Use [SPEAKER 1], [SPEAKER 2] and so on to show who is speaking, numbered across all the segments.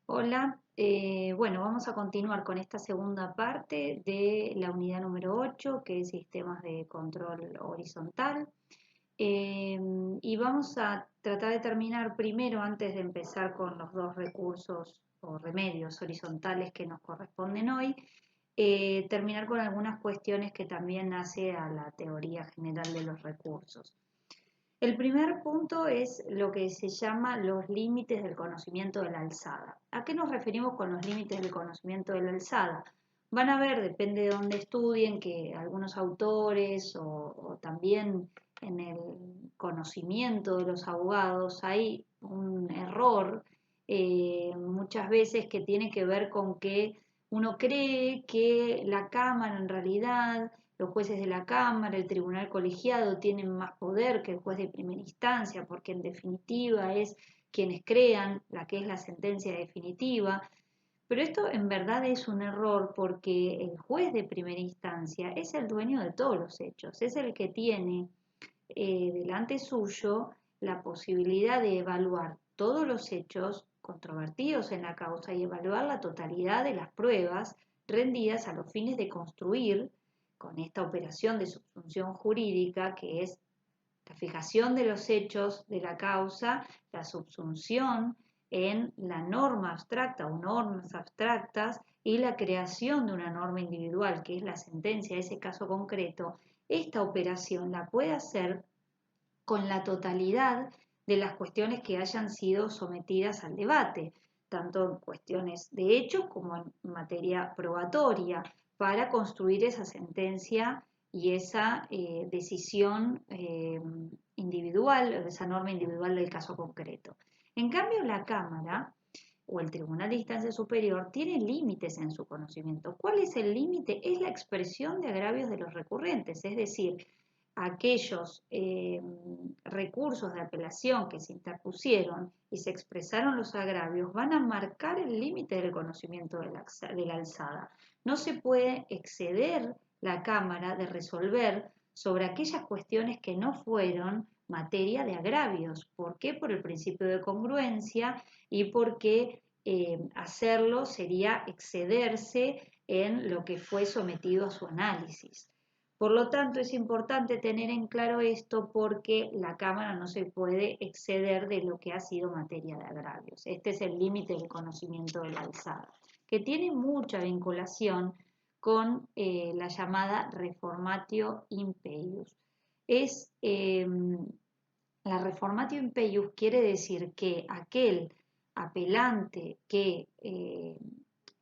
[SPEAKER 1] Hola, bueno, vamos a continuar con esta segunda parte de la unidad número 8, que es sistemas de control horizontal. Y vamos a tratar de terminar primero, antes de empezar con los dos recursos o remedios horizontales que nos corresponden hoy, terminar con algunas cuestiones que también hace a la teoría general de los recursos. El primer punto es lo que se llama los límites del conocimiento de la alzada. ¿A qué nos referimos con los límites del conocimiento de la alzada? Van a ver, depende de dónde estudien, que algunos autores o también en el conocimiento de los abogados hay un error muchas veces que tiene que ver con que uno cree que la Cámara en realidad, los jueces de la Cámara, el tribunal colegiado tienen más poder que el juez de primera instancia, porque en definitiva es quienes crean la que es la sentencia definitiva. Pero esto en verdad es un error porque el juez de primera instancia es el dueño de todos los hechos, es el que tiene delante suyo la posibilidad de evaluar todos los hechos controvertidos en la causa y evaluar la totalidad de las pruebas rendidas a los fines de construir con esta operación de subsunción jurídica, que es la fijación de los hechos de la causa, la subsunción en la norma abstracta o normas abstractas y la creación de una norma individual, que es la sentencia de ese caso concreto. Esta operación la puede hacer con la totalidad de las cuestiones que hayan sido sometidas al debate, tanto en cuestiones de hechos como en materia probatoria, para construir esa sentencia y esa decisión individual, esa norma individual del caso concreto. En cambio, la Cámara o el Tribunal de Instancia Superior tiene límites en su conocimiento. ¿Cuál es el límite? Es la expresión de agravios de los recurrentes, es decir, aquellos recursos de apelación que se interpusieron y se expresaron los agravios van a marcar el límite del conocimiento de la alzada. No se puede exceder la Cámara de resolver sobre aquellas cuestiones que no fueron materia de agravios. ¿Por qué? Por el principio de congruencia y porque hacerlo sería excederse en lo que fue sometido a su análisis. Por lo tanto, es importante tener en claro esto porque la Cámara no se puede exceder de lo que ha sido materia de agravios. Este es el límite del conocimiento de la alzada, que tiene mucha vinculación con la llamada reformatio impeius. La reformatio impeius quiere decir que aquel apelante que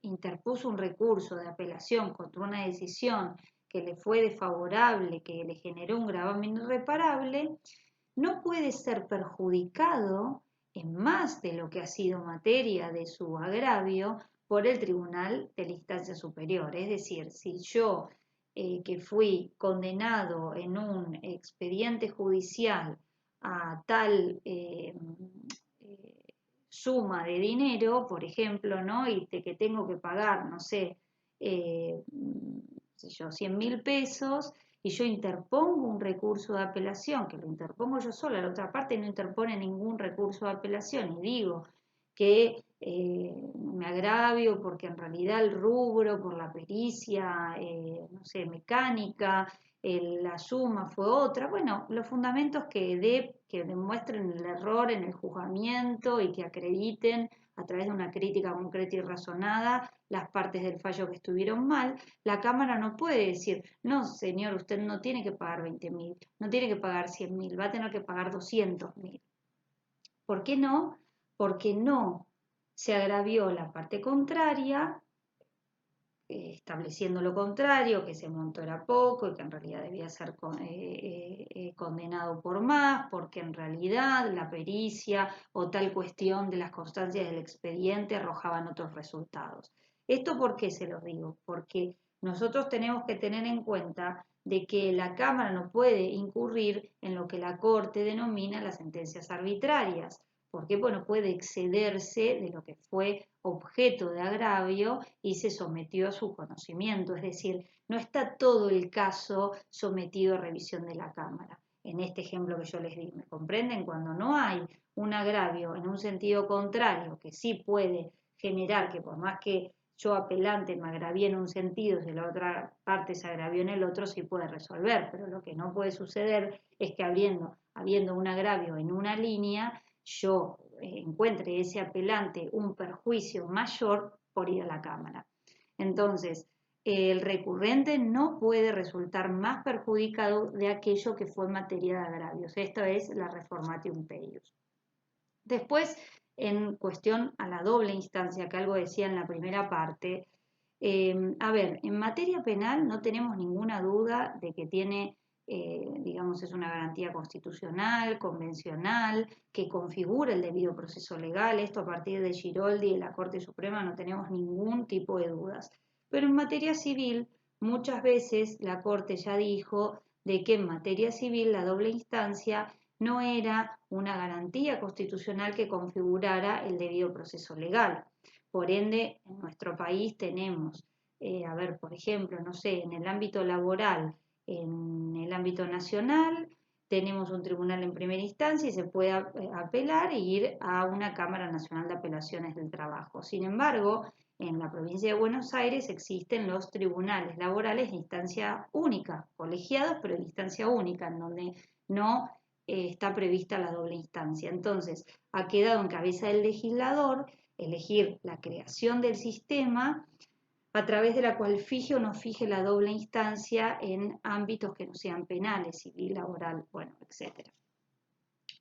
[SPEAKER 1] interpuso un recurso de apelación contra una decisión que le fue desfavorable, que le generó un gravamen irreparable, no puede ser perjudicado en más de lo que ha sido materia de su agravio por el tribunal de la instancia superior. Es decir, si yo que fui condenado en un expediente judicial a tal suma de dinero, por ejemplo, ¿no? Y que tengo que pagar, no sé, sé yo, 100.000 pesos, y yo interpongo un recurso de apelación, que lo interpongo yo sola, la otra parte no interpone ningún recurso de apelación, y digo que me agravio porque en realidad el rubro, por la pericia, no sé, mecánica, la suma fue otra. Bueno, los fundamentos que demuestren el error en el juzgamiento y que acrediten a través de una crítica concreta y razonada las partes del fallo que estuvieron mal, la Cámara no puede decir, no, señor, usted no tiene que pagar 20.000, no tiene que pagar 100.000, va a tener que pagar 200.000. ¿Por qué no? Porque no se agravió la parte contraria, estableciendo lo contrario, que ese monto era poco y que en realidad debía ser condenado por más, porque en realidad la pericia o tal cuestión de las constancias del expediente arrojaban otros resultados. ¿Esto por qué se lo digo? Porque nosotros tenemos que tener en cuenta de que la Cámara no puede incurrir en lo que la Corte denomina las sentencias arbitrarias. Porque bueno, puede excederse de lo que fue objeto de agravio y se sometió a su conocimiento, es decir, no está todo el caso sometido a revisión de la Cámara. En este ejemplo que yo les di, ¿me comprenden? Cuando no hay un agravio en un sentido contrario que sí puede generar que por más que yo apelante me agravié en un sentido, si la otra parte se agravió en el otro, sí puede resolver, pero lo que no puede suceder es que habiendo un agravio en una línea, yo encuentre ese apelante un perjuicio mayor por ir a la Cámara. Entonces, el recurrente no puede resultar más perjudicado de aquello que fue materia de agravios. Esta es la reformatium peius. Después, en cuestión a la doble instancia, que algo decía en la primera parte, a ver, en materia penal no tenemos ninguna duda de que tiene, digamos, es una garantía constitucional, convencional, que configura el debido proceso legal. Esto a partir de Giroldi y de la Corte Suprema no tenemos ningún tipo de dudas. Pero en materia civil, muchas veces la Corte ya dijo de que en materia civil la doble instancia no era una garantía constitucional que configurara el debido proceso legal. Por ende, en nuestro país tenemos, a ver, por ejemplo, no sé, en el ámbito laboral, en el ámbito nacional, tenemos un tribunal en primera instancia y se puede apelar e ir a una Cámara Nacional de Apelaciones del Trabajo. Sin embargo, en la provincia de Buenos Aires existen los tribunales laborales de instancia única, colegiados, pero de instancia única, en donde no está prevista la doble instancia. Entonces, ha quedado en cabeza del legislador elegir la creación del sistema a través de la cual fije o no fije la doble instancia en ámbitos que no sean penales, civil, laboral, bueno, etc.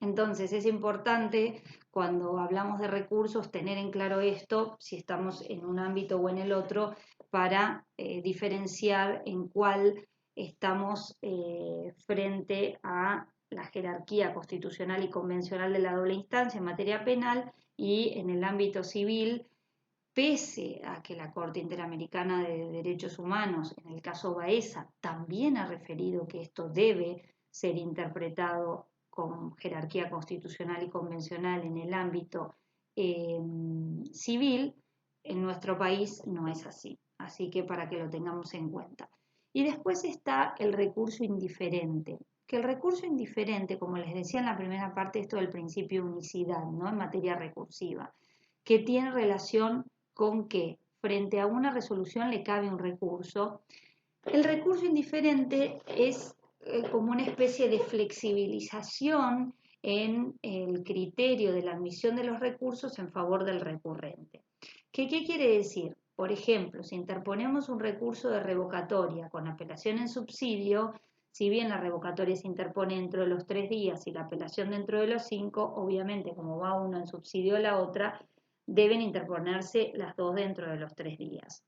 [SPEAKER 1] Entonces es importante cuando hablamos de recursos tener en claro esto, si estamos en un ámbito o en el otro, para diferenciar en cuál estamos frente a la jerarquía constitucional y convencional de la doble instancia en materia penal y en el ámbito civil, pese a que la Corte Interamericana de Derechos Humanos, en el caso Baeza, también ha referido que esto debe ser interpretado con jerarquía constitucional y convencional en el ámbito civil, en nuestro país no es así. Así que para que lo tengamos en cuenta. Y después está el recurso indiferente, que el recurso indiferente, como les decía en la primera parte, esto del principio de unicidad, ¿no? En materia recursiva, que tiene relación con que frente a una resolución le cabe un recurso. El recurso indiferente es como una especie de flexibilización en el criterio de la admisión de los recursos en favor del recurrente. ¿Qué quiere decir? Por ejemplo, si interponemos un recurso de revocatoria con apelación en subsidio, si bien la revocatoria se interpone dentro de los 3 días y la apelación dentro de los 5, obviamente como va una en subsidio a la otra, deben interponerse las dos dentro de los 3 días.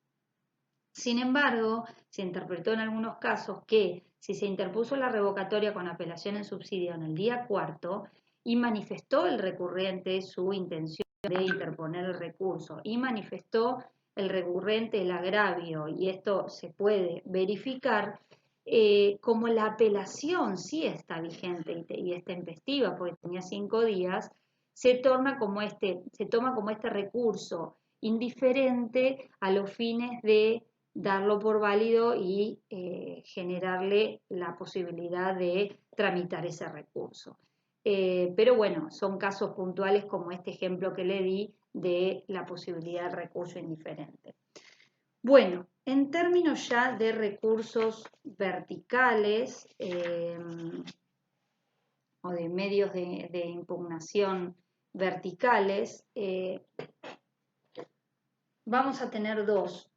[SPEAKER 1] Sin embargo, se interpretó en algunos casos que si se interpuso la revocatoria con apelación en subsidio en el día 4 y manifestó el recurrente su intención de interponer el recurso y manifestó el recurrente el agravio, y esto se puede verificar, como la apelación sí está vigente y está intempestiva porque tenía 5 días, se toma como este recurso indiferente a los fines de darlo por válido y generarle la posibilidad de tramitar ese recurso. Pero bueno, son casos puntuales como este ejemplo que le di de la posibilidad de recurso indiferente. Bueno, en términos ya de recursos verticales o de medios de impugnación verticales, vamos a tener dos.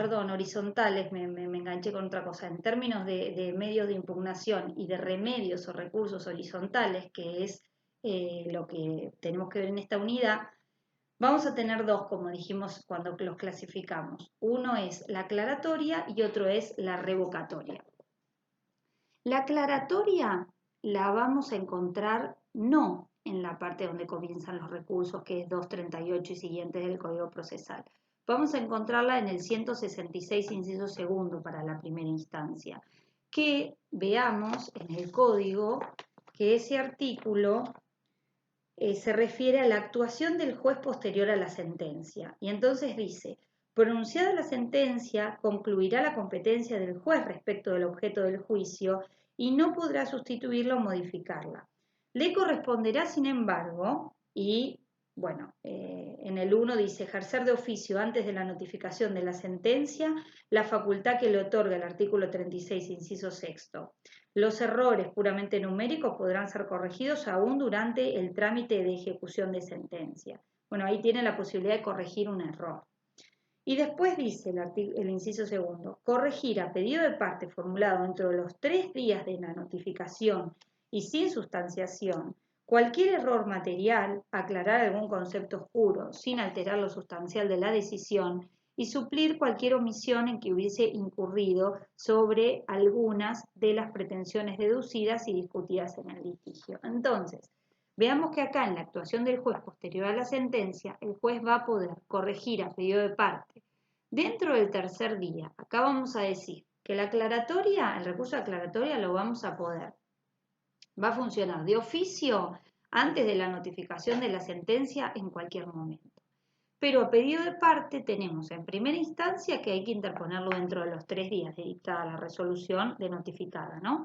[SPEAKER 1] Horizontales, me enganché con otra cosa. En términos de medios de impugnación y de remedios o recursos horizontales, que es lo que tenemos que ver en esta unidad, vamos a tener dos, como dijimos cuando los clasificamos. Uno es la aclaratoria y otro es la revocatoria. La aclaratoria la vamos a encontrar no en la parte donde comienzan los recursos, que es 238 y siguientes del Código Procesal. Vamos a encontrarla en el 166, inciso segundo, para la primera instancia. Que veamos en el Código que ese artículo se refiere a la actuación del juez posterior a la sentencia. Y entonces dice: pronunciada la sentencia, concluirá la competencia del juez respecto del objeto del juicio y no podrá sustituirla o modificarla. Le corresponderá, sin embargo, y Bueno, en el 1 dice ejercer de oficio antes de la notificación de la sentencia la facultad que le otorga el artículo 36, inciso sexto. Los errores puramente numéricos podrán ser corregidos aún durante el trámite de ejecución de sentencia. Bueno, ahí tiene la posibilidad de corregir un error. Y después dice el inciso segundo, corregir a pedido de parte formulado dentro de los 3 días de la notificación y sin sustanciación cualquier error material, aclarar algún concepto oscuro sin alterar lo sustancial de la decisión y suplir cualquier omisión en que hubiese incurrido sobre algunas de las pretensiones deducidas y discutidas en el litigio. Entonces, veamos que acá en la actuación del juez posterior a la sentencia, el juez va a poder corregir a pedido de parte. Dentro del tercer día, acá vamos a decir que la aclaratoria, el recurso de aclaratoria lo vamos a poder. Va a funcionar de oficio antes de la notificación de la sentencia en cualquier momento. Pero a pedido de parte tenemos en primera instancia que hay que interponerlo dentro de los 3 días de dictada la resolución de notificada, ¿no?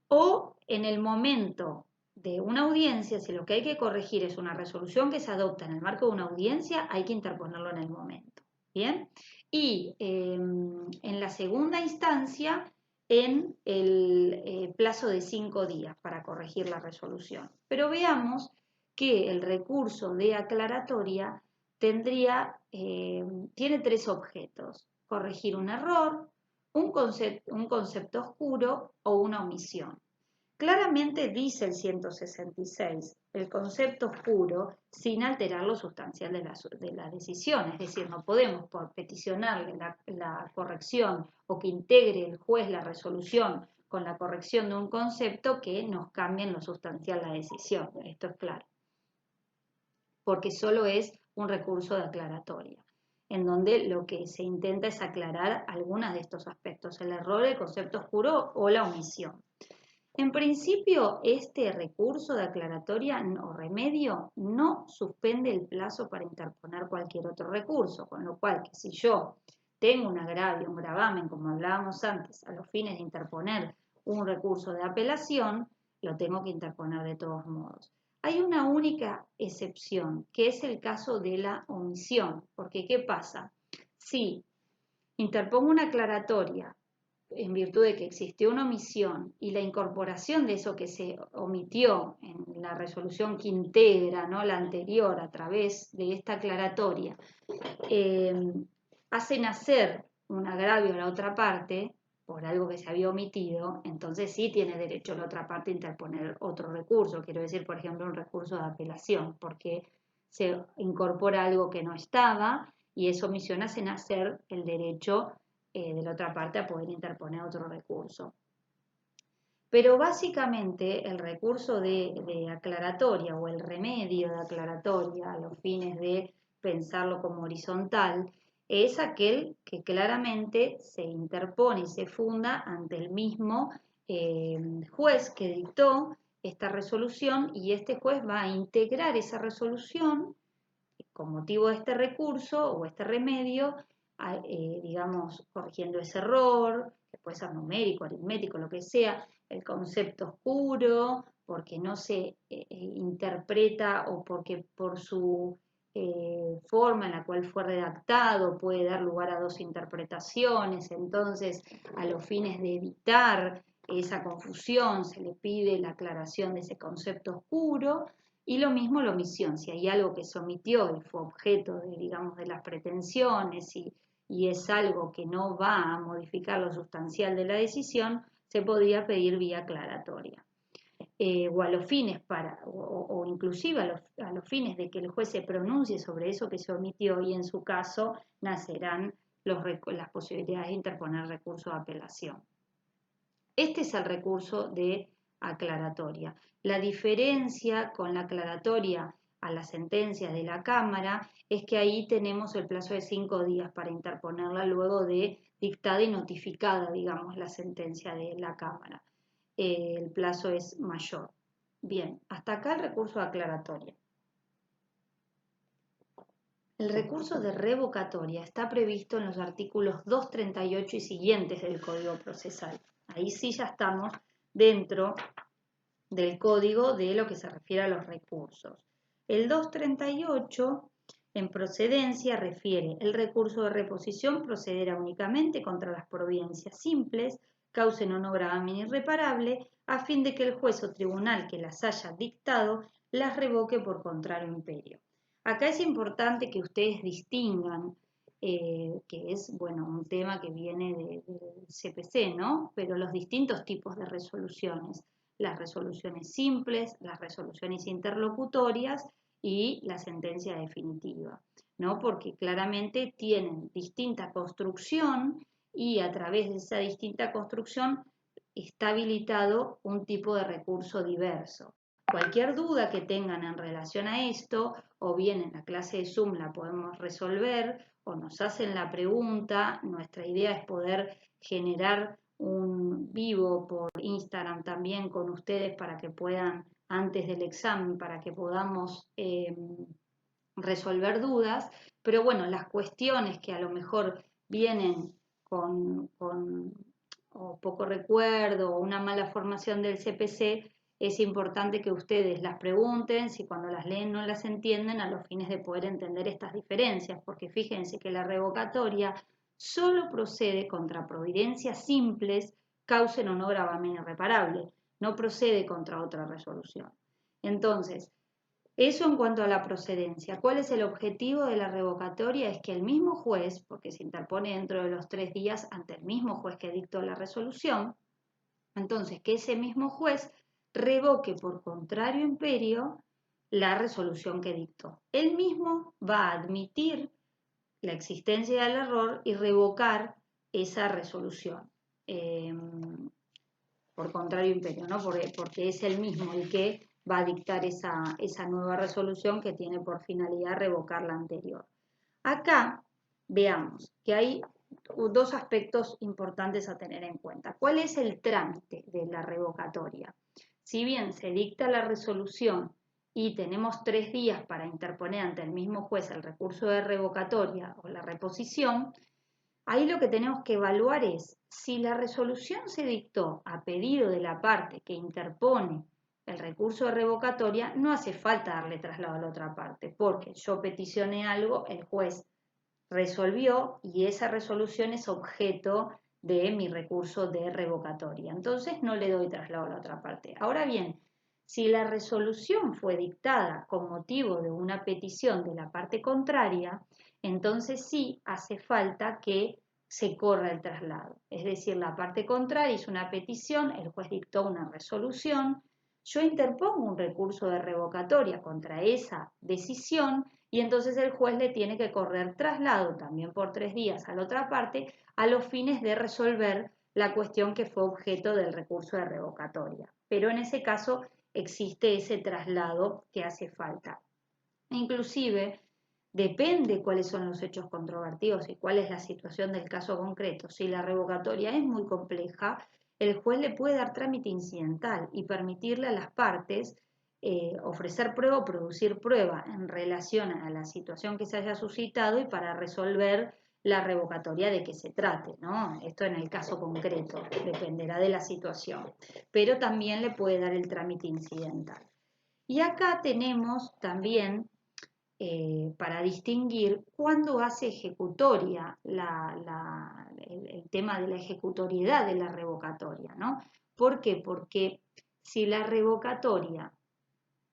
[SPEAKER 1] O en el momento de una audiencia, si lo que hay que corregir es una resolución que se adopta en el marco de una audiencia, hay que interponerlo en el momento. ¿Bien? Y en la segunda instancia, en el plazo de 5 días para corregir la resolución. Pero veamos que el recurso de aclaratoria tiene 3 objetos: corregir un error, un concepto oscuro o una omisión. Claramente dice el 166, el concepto oscuro sin alterar lo sustancial de la decisión, es decir, no podemos por peticionarle la corrección o que integre el juez la resolución con la corrección de un concepto que nos cambie en lo sustancial la decisión, esto es claro, porque solo es un recurso de aclaratoria, en donde lo que se intenta es aclarar algunos de estos aspectos, el error, el concepto oscuro o la omisión. En principio, este recurso de aclaratoria o remedio no suspende el plazo para interponer cualquier otro recurso, con lo cual que si yo tengo un agravio, un gravamen, como hablábamos antes, a los fines de interponer un recurso de apelación, lo tengo que interponer de todos modos. Hay una única excepción, que es el caso de la omisión, porque ¿qué pasa? Si interpongo una aclaratoria en virtud de que existió una omisión y la incorporación de eso que se omitió en la resolución que integra, ¿no?, la anterior a través de esta aclaratoria, hace nacer un agravio a la otra parte por algo que se había omitido, entonces sí tiene derecho la otra parte a interponer otro recurso, quiero decir, por ejemplo, un recurso de apelación, porque se incorpora algo que no estaba y esa omisión hace nacer el derecho de la otra parte a poder interponer otro recurso. Pero básicamente el recurso de aclaratoria o el remedio de aclaratoria a los fines de pensarlo como horizontal es aquel que claramente se interpone y se funda ante el mismo juez que dictó esta resolución, y este juez va a integrar esa resolución con motivo de este recurso o este remedio, digamos, corrigiendo ese error, que puede ser numérico, aritmético, lo que sea, el concepto oscuro, porque no se interpreta o porque por su forma en la cual fue redactado puede dar lugar a 2 interpretaciones, entonces a los fines de evitar esa confusión se le pide la aclaración de ese concepto oscuro. Y lo mismo la omisión, si hay algo que se omitió y fue objeto de, digamos, de las pretensiones y es algo que no va a modificar lo sustancial de la decisión, se podría pedir vía aclaratoria. O a los fines o inclusive a los fines de que el juez se pronuncie sobre eso que se omitió, y en su caso nacerán las posibilidades de interponer recurso de apelación. Este es el recurso de aclaratoria. La diferencia con la aclaratoria a la sentencia de la Cámara es que ahí tenemos el plazo de 5 días para interponerla luego de dictada y notificada, digamos, la sentencia de la Cámara. El plazo es mayor. Bien, hasta acá el recurso de aclaratoria. El recurso de revocatoria está previsto en los artículos 238 y siguientes del Código Procesal. Ahí sí ya estamos dentro del código de lo que se refiere a los recursos. El 238 en procedencia refiere el recurso de reposición procederá únicamente contra las providencias simples, causen o no gravamen irreparable, a fin de que el juez o tribunal que las haya dictado las revoque por contrario imperio. Acá es importante que ustedes distingan, que es un tema que viene del CPC, ¿no? Pero los distintos tipos de resoluciones, las resoluciones simples, las resoluciones interlocutorias y la sentencia definitiva, ¿no? Porque claramente tienen distinta construcción y a través de esa distinta construcción está habilitado un tipo de recurso diverso. Cualquier duda que tengan en relación a esto, o bien en la clase de Zoom la podemos resolver, o nos hacen la pregunta. Nuestra idea es poder generar un vivo por Instagram también con ustedes para que puedan, antes del examen, para que podamos resolver dudas. Pero bueno, las cuestiones que a lo mejor vienen con o poco recuerdo o una mala formación del CPC, es importante que ustedes las pregunten, si cuando las leen no las entienden, a los fines de poder entender estas diferencias, porque fíjense que la revocatoria solo procede contra providencias simples, causen o no gravamen irreparable, no procede contra otra resolución. Entonces, eso en cuanto a la procedencia. ¿Cuál es el objetivo de la revocatoria? Es que el mismo juez, porque se interpone dentro de los 3 días ante el mismo juez que dictó la resolución, entonces que ese mismo juez revoque por contrario imperio la resolución que dictó. Él mismo va a admitir la existencia del error y revocar esa resolución por contrario imperio, ¿no? Porque es el mismo el que va a dictar esa nueva resolución que tiene por finalidad revocar la anterior. Acá veamos que hay 2 aspectos importantes a tener en cuenta. ¿Cuál es el trámite de la revocatoria? Si bien se dicta la resolución y tenemos 3 días para interponer ante el mismo juez el recurso de revocatoria o la reposición, ahí lo que tenemos que evaluar es si la resolución se dictó a pedido de la parte que interpone el recurso de revocatoria, no hace falta darle traslado a la otra parte, porque yo peticioné algo, el juez resolvió y esa resolución es objeto de mi recurso de revocatoria. Entonces no le doy traslado a la otra parte. Ahora bien, si la resolución fue dictada con motivo de una petición de la parte contraria, entonces sí hace falta que se corra el traslado. Es decir, la parte contraria hizo una petición, el juez dictó una resolución, yo interpongo un recurso de revocatoria contra esa decisión y entonces el juez le tiene que correr traslado también por 3 días a la otra parte a los fines de resolver la cuestión que fue objeto del recurso de revocatoria. Pero en ese caso existe ese traslado que hace falta. Inclusive, depende cuáles son los hechos controvertidos y cuál es la situación del caso concreto. Si la revocatoria es muy compleja, el juez le puede dar trámite incidental y permitirle a las partes ofrecer prueba o producir prueba en relación a la situación que se haya suscitado y para resolver la revocatoria de que se trate, ¿no? Esto en el caso concreto, dependerá de la situación, pero también le puede dar el trámite incidental. Y acá tenemos también, para distinguir, cuándo hace ejecutoria el tema de la ejecutoriedad de la revocatoria, ¿no? ¿Por qué? Porque si la revocatoria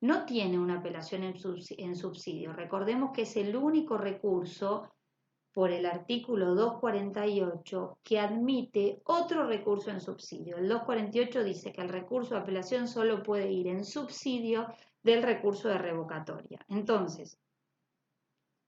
[SPEAKER 1] no tiene una apelación en subsidio, recordemos que es el único recurso por el artículo 248 que admite otro recurso en subsidio. El 248 dice que el recurso de apelación solo puede ir en subsidio del recurso de revocatoria. Entonces,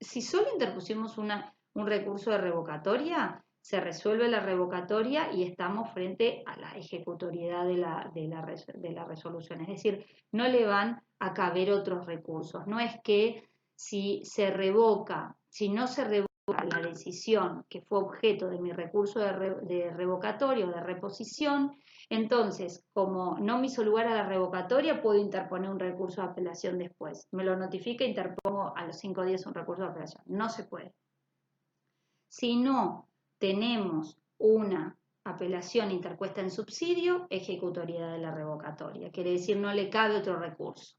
[SPEAKER 1] si solo interpusimos un recurso de revocatoria, se resuelve la revocatoria y estamos frente a la ejecutoriedad de la resolución. Es decir, no le van a caber otros recursos. No es que si no se revoca la decisión que fue objeto de mi recurso de revocatoria o de reposición, entonces, como no me hizo lugar a la revocatoria, puedo interponer un recurso de apelación después. Me lo notifica e interpongo a los 5 días un recurso de apelación. No se puede. Si no tenemos una apelación interpuesta en subsidio, ejecutoriedad de la revocatoria. Quiere decir, no le cabe otro recurso.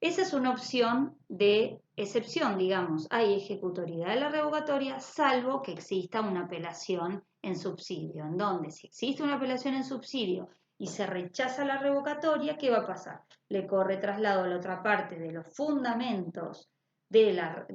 [SPEAKER 1] Esa es una opción de excepción, digamos. Hay ejecutoriedad de la revocatoria, salvo que exista una apelación en subsidio, en donde si existe una apelación en subsidio y se rechaza la revocatoria, ¿qué va a pasar? Le corre traslado a la otra parte de los fundamentos de la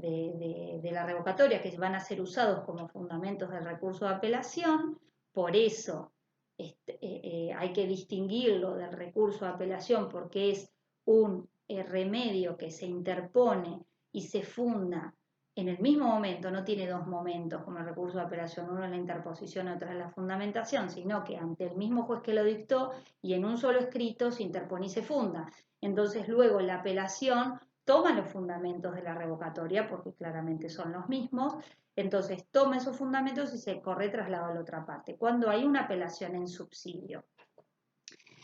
[SPEAKER 1] revocatoria que van a ser usados como fundamentos del recurso de apelación. Por eso hay que distinguirlo del recurso de apelación porque es un remedio que se interpone y se funda en el mismo momento, no tiene dos momentos como el recurso de apelación, uno en la interposición y otro en la fundamentación, sino que ante el mismo juez que lo dictó y en un solo escrito se interpone y se funda. Entonces luego la apelación toma los fundamentos de la revocatoria, porque claramente son los mismos, entonces toma esos fundamentos y se corre traslado a la otra parte, cuando hay una apelación en subsidio.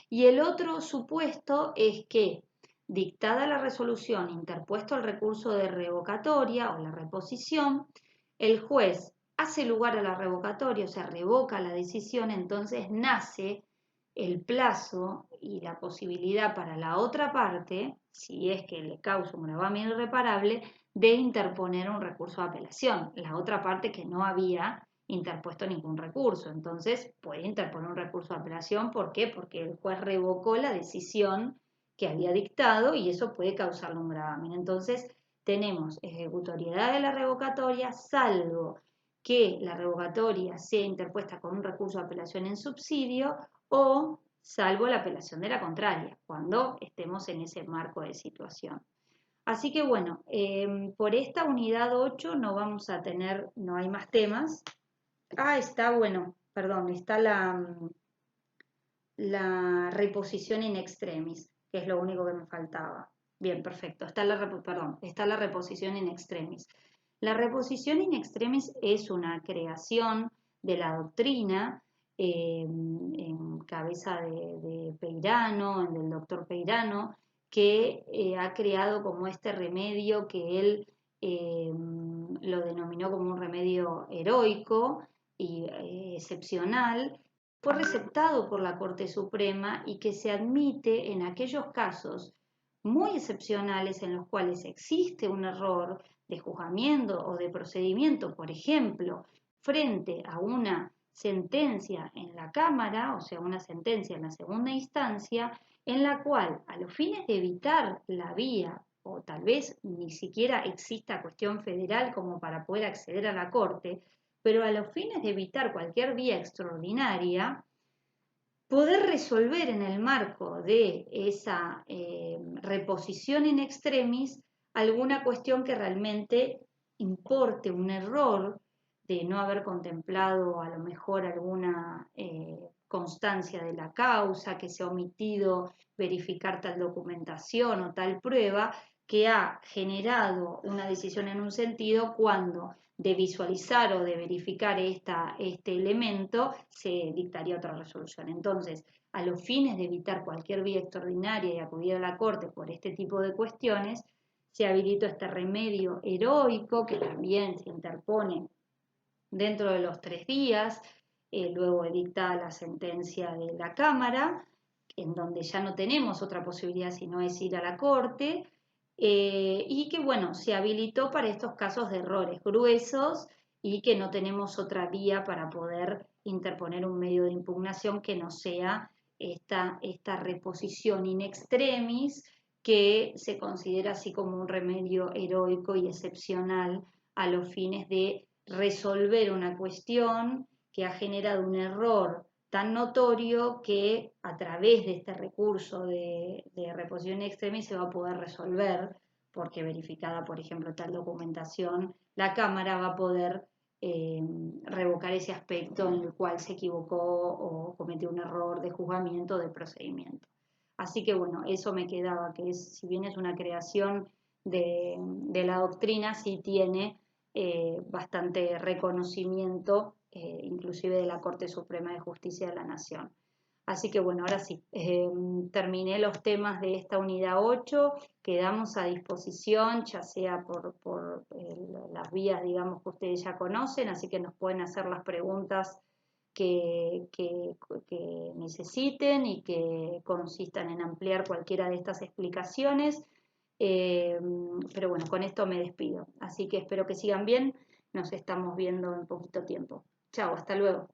[SPEAKER 1] Y el otro supuesto es que, dictada la resolución, interpuesto el recurso de revocatoria o la reposición, el juez hace lugar a la revocatoria, o sea, revoca la decisión, entonces nace el plazo y la posibilidad para la otra parte, si es que le causa un gravamen irreparable, de interponer un recurso de apelación. La otra parte que no había interpuesto ningún recurso. Entonces puede interponer un recurso de apelación. ¿Por qué? Porque el juez revocó la decisión que había dictado y eso puede causarle un gravamen. Entonces tenemos ejecutoriedad de la revocatoria, salvo que la revocatoria sea interpuesta con un recurso de apelación en subsidio o salvo la apelación de la contraria, cuando estemos en ese marco de situación. Así que bueno, por esta unidad 8 no vamos a tener, no hay más temas. Está bueno, perdón, está la reposición in extremis, que es lo único que me faltaba. Bien, perfecto, está la reposición in extremis. La reposición in extremis es una creación de la doctrina en cabeza de Peirano, del doctor Peirano, que ha creado como este remedio que él lo denominó como un remedio heroico y excepcional, fue receptado por la Corte Suprema y que se admite en aquellos casos muy excepcionales en los cuales existe un error de juzgamiento o de procedimiento, por ejemplo, frente a una sentencia en la Cámara, o sea, una sentencia en la segunda instancia, en la cual, a los fines de evitar la vía, o tal vez ni siquiera exista cuestión federal como para poder acceder a la Corte, pero a los fines de evitar cualquier vía extraordinaria, poder resolver en el marco de esa reposición in extremis alguna cuestión que realmente importe un error de no haber contemplado a lo mejor alguna constancia de la causa, que se ha omitido verificar tal documentación o tal prueba, que ha generado una decisión en un sentido cuando de visualizar o de verificar este elemento se dictaría otra resolución. Entonces, a los fines de evitar cualquier vía extraordinaria y acudir a la Corte por este tipo de cuestiones, se habilitó este remedio heroico que también se interpone dentro de los 3 días, luego dictada la sentencia de la Cámara, en donde ya no tenemos otra posibilidad sino es ir a la Corte, y que bueno, se habilitó para estos casos de errores gruesos y que no tenemos otra vía para poder interponer un medio de impugnación que no sea esta reposición in extremis, que se considera así como un remedio heroico y excepcional a los fines de resolver una cuestión que ha generado un error tan notorio que a través de este recurso de reposición extrema se va a poder resolver, porque verificada, por ejemplo, tal documentación, la Cámara va a poder revocar ese aspecto en el cual se equivocó o cometió un error de juzgamiento o de procedimiento. Así que bueno, eso me quedaba, que es, si bien es una creación de la doctrina, sí tiene bastante reconocimiento, inclusive de la Corte Suprema de Justicia de la Nación. Así que bueno, ahora sí, terminé los temas de esta unidad 8, quedamos a disposición, ya sea por las vías, digamos, que ustedes ya conocen, así que nos pueden hacer las preguntas que necesiten y que consistan en ampliar cualquiera de estas explicaciones. Pero bueno, con esto me despido. Así que espero que sigan bien. Nos estamos viendo en poquito tiempo. Chao, hasta luego.